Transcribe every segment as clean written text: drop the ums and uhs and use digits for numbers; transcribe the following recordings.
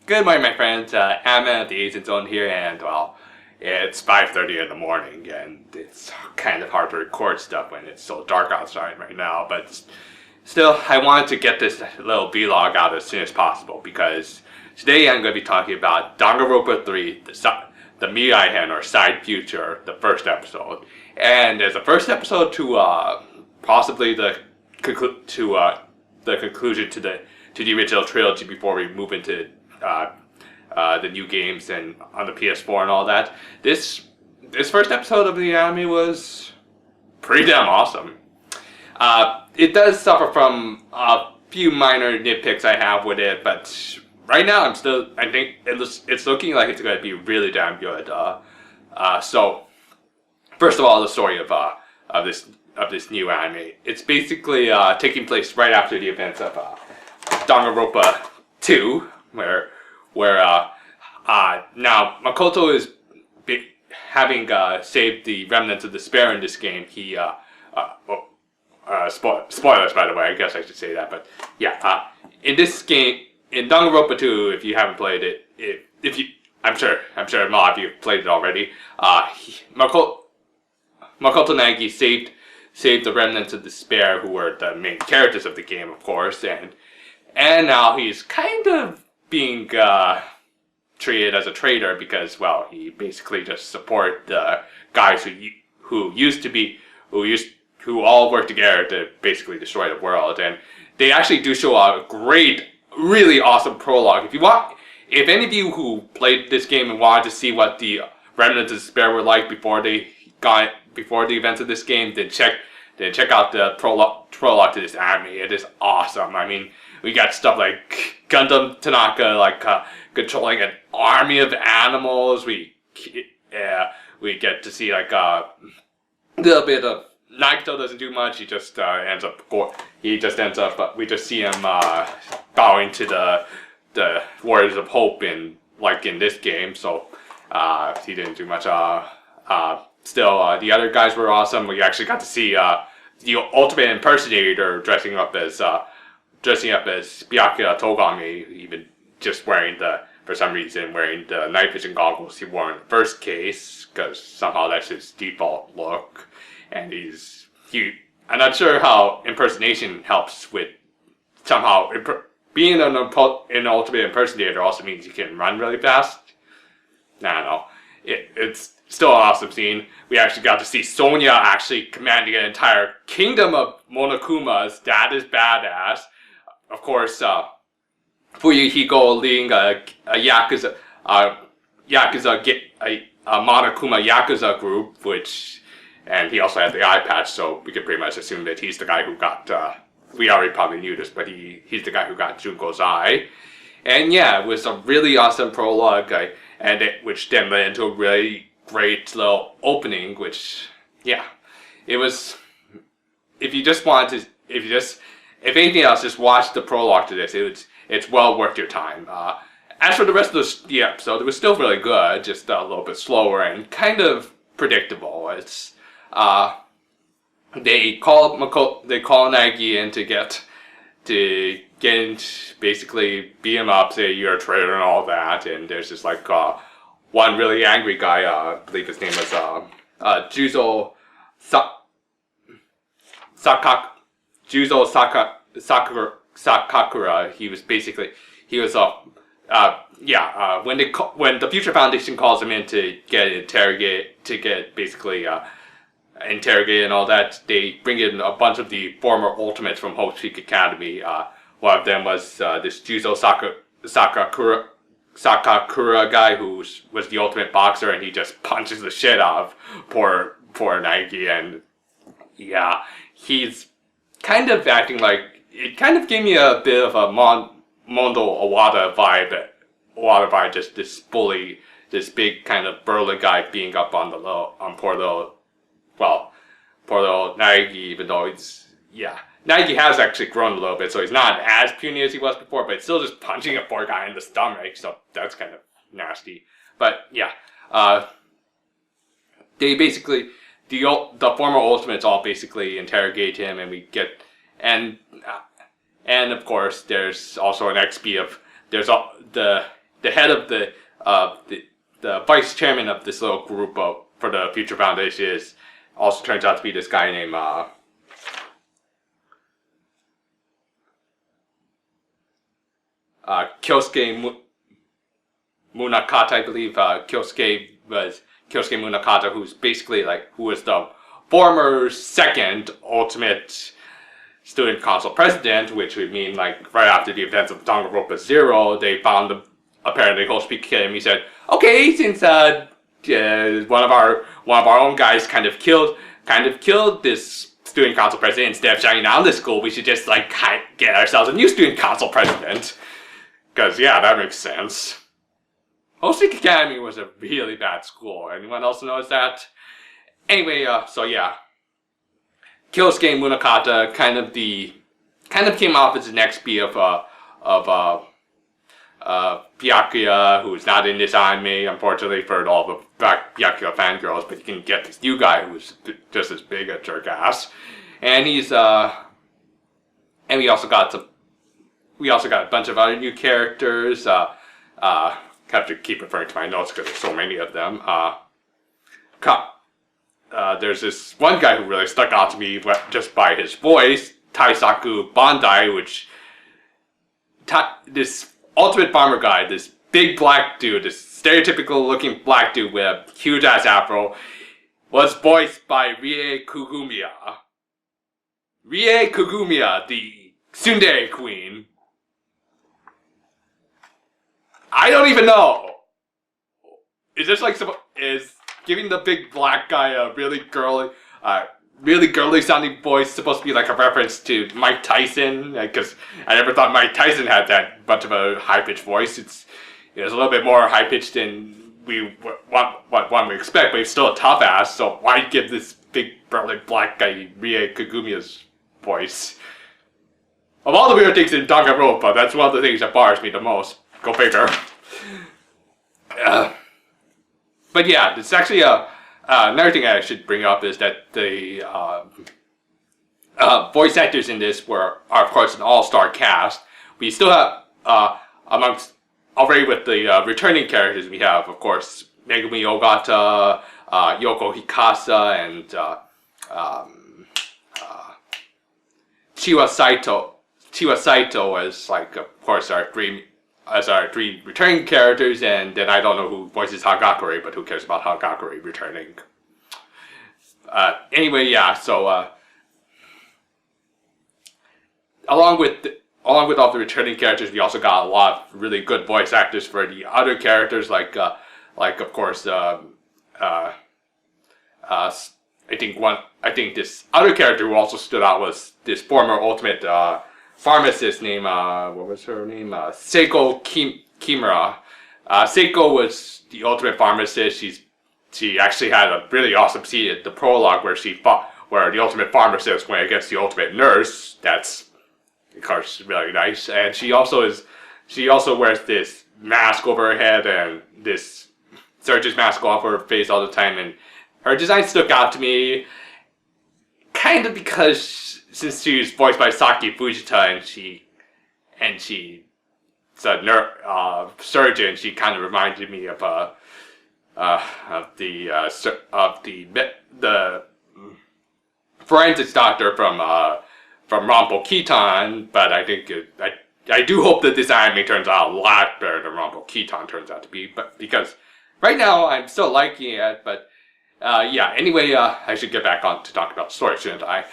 Good morning, my friends. Amma of the Agent Zone here, and well, it's 5:30 in the morning, and it's kind of hard to record stuff when it's so dark outside right now. But still, I wanted to get this little vlog out as soon as possible because today I'm going to be talking about Danganronpa 3, the Mirai or Side Future, the first episode, and as the first episode to possibly the conclusion to the original trilogy before we move into the new games and on the PS4 and all that. This first episode of the anime was pretty damn awesome. It does suffer from a few minor nitpicks I have with it, but right now I think it's looking like it's going to be really damn good. So first of all, the story of this new anime. It's basically taking place right after the events of Danganronpa 2, where now Makoto is having saved the remnants of despair in this game. He spoilers, by the way. I guess I should say that, but yeah. In this game, in Danganronpa 2, if you haven't played it, I'm sure a lot of you have played it already. Makoto Nagi saved the remnants of despair, who were the main characters of the game, of course, and now he's kind of being treated as a traitor because, well, he basically just support the guys who all work together to basically destroy the world. And they actually do show a great, really awesome prologue. If any of you who played this game and wanted to see what the remnants of despair were like before the events of this game, then check out the prologue to this anime. It is awesome. I mean, we got stuff like Gundam Tanaka, controlling an army of animals. We get to see a little bit of Nagito. Doesn't do much. He just ends up. We just see him bowing to the Warriors of Hope in this game. So he didn't do much. Still, the other guys were awesome. We actually got to see the ultimate impersonator dressing up as Byakuya Togami, even just for some reason wearing the night vision goggles he wore in the first case, because somehow that's his default look. And I'm not sure how impersonation helps with somehow being an ultimate impersonator also means you can run really fast. I don't know. It's still an awesome scene. We actually got to see Sonya actually commanding an entire kingdom of Monokumas. That is badass. Of course, Fuyuhiko leading a Monokuma Yakuza group, and he also had the eye patch, so we could pretty much assume that he's the guy who got, we already probably knew this, but he's the guy who got Junko's eye. And yeah, it was a really awesome prologue, which then led into a really great little opening, which, yeah, it was, if anything else, just watch the prologue to this. It's well worth your time. As for the rest of the episode, it was still really good, just a little bit slower and kind of predictable. It's they call Nagi in to basically beat him up, say you're a traitor and all that. And there's just one really angry guy. I believe his name was Juzo Sakakura. When the Future Foundation calls him in to get interrogated and all that, they bring in a bunch of the former Ultimates from Hope Peak Academy. One of them was this Juzo Sakakura guy who was the ultimate boxer, and he just punches the shit out of poor Nagi. And yeah, he's kind of acting like, it kind of gave me a bit of a Mondo Owada vibe, just this bully, this big kind of burly guy being up on poor little Nagi, even though Nagi has actually grown a little bit, so he's not as puny as he was before, but it's still just punching a poor guy in the stomach, so that's kind of nasty. But yeah, they basically, the former Ultimates all basically interrogate him, and of course there's also an XP of the the head of the vice chairman of this little group for the Future Foundation also turns out to be this guy named Kyosuke Munakata, I believe. Kyosuke Munakata, who's basically who was the former second ultimate student council president, which would mean right after the events of Danganronpa 0, they found apparently Hoshiki him. He said, "Okay, since one of our own guys kind of killed this student council president, instead of shutting down the school, we should just get ourselves a new student council president." Because yeah, that makes sense. Hoshiki Academy was a really bad school. Anyone else knows that? Anyway, so yeah, Kyosuke Munakata kind of came off as the next B of Byakuya, who's not in this anime, unfortunately, for all the Byakuya fangirls, but you can get this new guy who's just as big a jerk ass. And he's and we also got a bunch of other new characters. Have to keep referring to my notes because there's so many of them. There's this one guy who really stuck out to me just by his voice, Taisaku Bandai, this ultimate farmer guy, this big black dude, this stereotypical looking black dude with a huge ass afro, was voiced by Rie Kugumiya. Rie Kugumiya, the tsundere queen. I don't even know. Is this is giving the big black guy a really girly sounding voice supposed to be like a reference to Mike Tyson? Because I never thought Mike Tyson had that much of a high pitched voice. It's a little bit more high pitched than what one would expect, but he's still a tough ass. So why give this big burly black guy Rie Kagumiya's voice? Of all the weird things in Danganronpa, that's one of the things that bothers me the most. Go figure. But yeah, it's actually another thing I should bring up is that the voice actors in this are of course an all-star cast. We still have amongst already with the returning characters we have, of course, Megumi Ogata, Yoko Hikasa, and Chiwa Saito. Chiwa Saito as of course our three returning characters, and then I don't know who voices Hagakure, but who cares about Hagakure returning? Anyway, yeah. So along with all the returning characters, we also got a lot of really good voice actors for the other characters, like of course I think this other character who also stood out was this former ultimate pharmacist named, what was her name? Seiko Kimura. Seiko was the ultimate pharmacist. She actually had a really awesome scene at the prologue where where the ultimate pharmacist went against the ultimate nurse. That's, of course, really nice. And she also wears this mask over her head and this surgeon's mask off her face all the time. And her design stuck out to me, kind of because since she was voiced by Saki Fujita and she's a surgeon, she kind of reminded me of the forensics doctor from Rampo Kitan. But I think I do hope that this anime turns out a lot better than Rampo Kitan turns out to be. But because right now I'm still liking it, but yeah. Anyway, I should get back on to talk about the story, shouldn't I?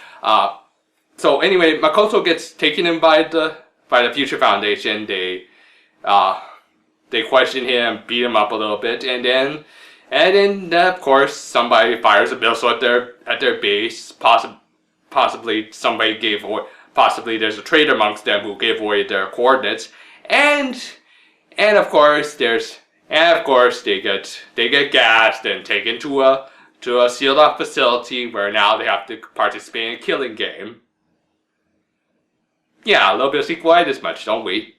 So anyway, Makoto gets taken in by the Future Foundation. They question him, beat him up a little bit, and then of course somebody fires a missile at their base. Possibly somebody gave away. Possibly there's a traitor amongst them who gave away their coordinates, and of course they get gassed and taken to a sealed off facility where now they have to participate in a killing game. Yeah, a little bit of sequelitis much, don't we?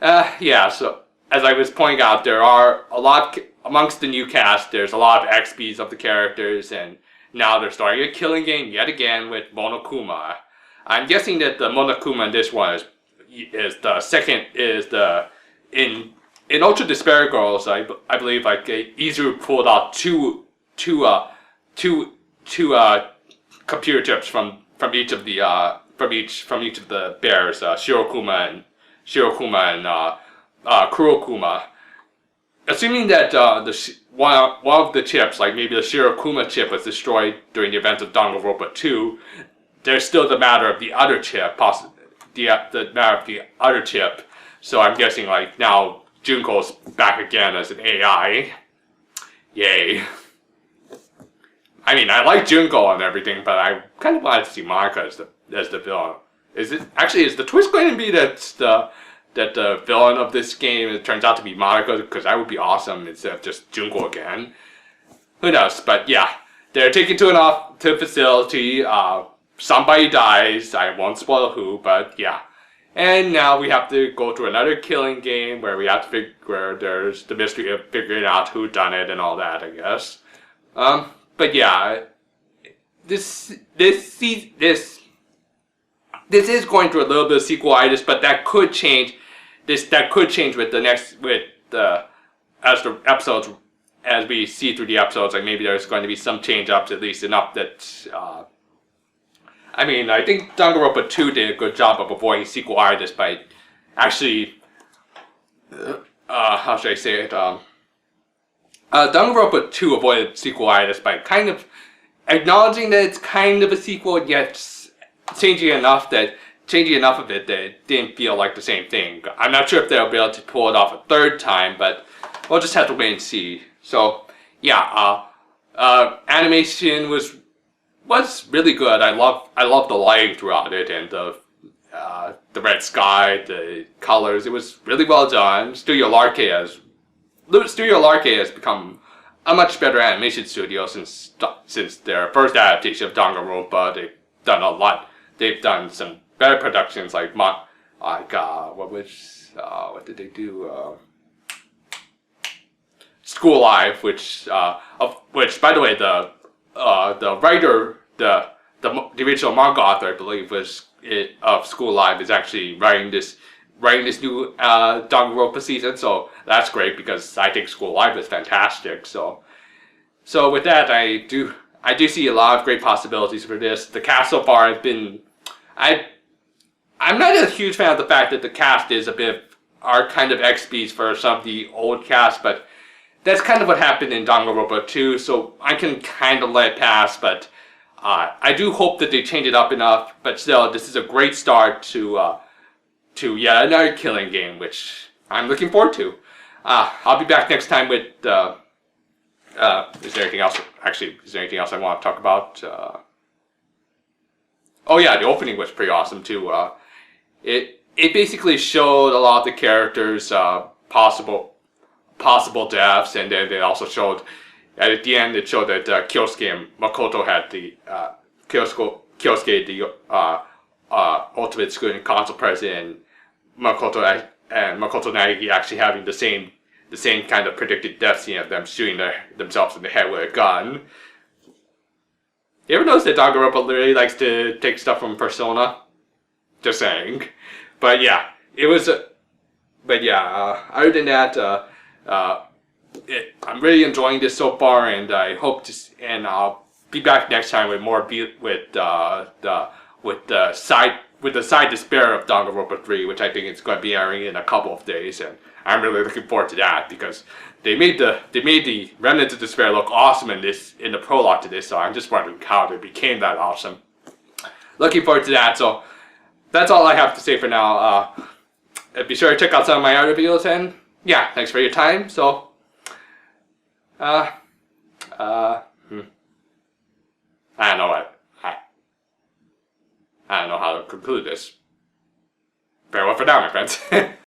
Yeah, so as I was pointing out, there are a lot amongst the new cast. There's a lot of XPs of the characters, and now they're starting a killing game yet again with Monokuma. I'm guessing that the Monokuma in this one is in Ultra Despair Girls, I believe like Izu pulled out two computer chips from each of the bears, Shirokuma and Kurokuma. Assuming that one of the chips, like maybe the Shirokuma chip, was destroyed during the events of Danganronpa 2, there's still the matter of the other chip, the matter of the other chip. So I'm guessing like now Junko's back again as an AI. Yay. I mean, I like Junko and everything, but I kind of wanted to see Monica as the villain. Is the twist going to be that the villain of this game, it turns out to be Monica? Because that would be awesome instead of just Junko again. Who knows? But yeah, they're taken to a facility. Somebody dies. I won't spoil who, but yeah. And now we have to go through another killing game where we have to where there's the mystery of figuring out who done it and all that, I guess. But yeah, this is going through a little bit of sequelitis, but that could change. That could change with as we see through the episodes. Like maybe there's going to be some change ups, at least enough that. I mean, I think Danganronpa 2 did a good job of avoiding sequelitis by actually, how should I say it? Danganronpa 2 avoided sequelitis by kind of acknowledging that it's kind of a sequel, yet changing enough of it that it didn't feel like the same thing. I'm not sure if they'll be able to pull it off a third time, but we'll just have to wait and see. So, yeah, animation was really good. I love the lighting throughout it and the red sky, the colors. It was really well done. Studio Larke has become a much better animation studio since their first adaptation of Danganronpa. They've done a lot. They've done some better productions like what did they do? School Life, which by the way the writer, the original manga author, I believe, of School Life is actually writing this new Danganronpa season. So that's great because I think School Life is fantastic. So with that, I do see a lot of great possibilities for this. The cast so far has been, I'm not a huge fan of the fact that the cast is are kind of XPs for some of the old cast, but that's kind of what happened in Danganronpa 2, so I can kind of let it pass, but I do hope that they change it up enough. But still, this is a great start to yet another killing game, which I'm looking forward to. I'll be back next time with, is there anything else? Actually, is there anything else I want to talk about? Oh yeah, the opening was pretty awesome too. It basically showed a lot of the characters' possible deaths, and then they also showed, at the end, it showed that Kyosuke and Makoto had the Kyosuke, the Ultimate Student Council president, Makoto Naegi actually having the same kind of predicted death scene of them shooting themselves in the head with a gun. You ever notice that Danganronpa really likes to take stuff from Persona? Just saying. But yeah, it was. Other than that, I'm really enjoying this so far, and I hope to. And I'll be back next time with more with the side despair of Danganronpa 3, which I think is going to be airing in a couple of days, and I'm really looking forward to that because they made the remnants of despair look awesome in the prologue to this. So I'm just wondering how they became that awesome. Looking forward to that. So that's all I have to say for now. Be sure to check out some of my other videos, and yeah, thanks for your time. So, I don't know I don't know how to conclude this. Farewell for now, my friends.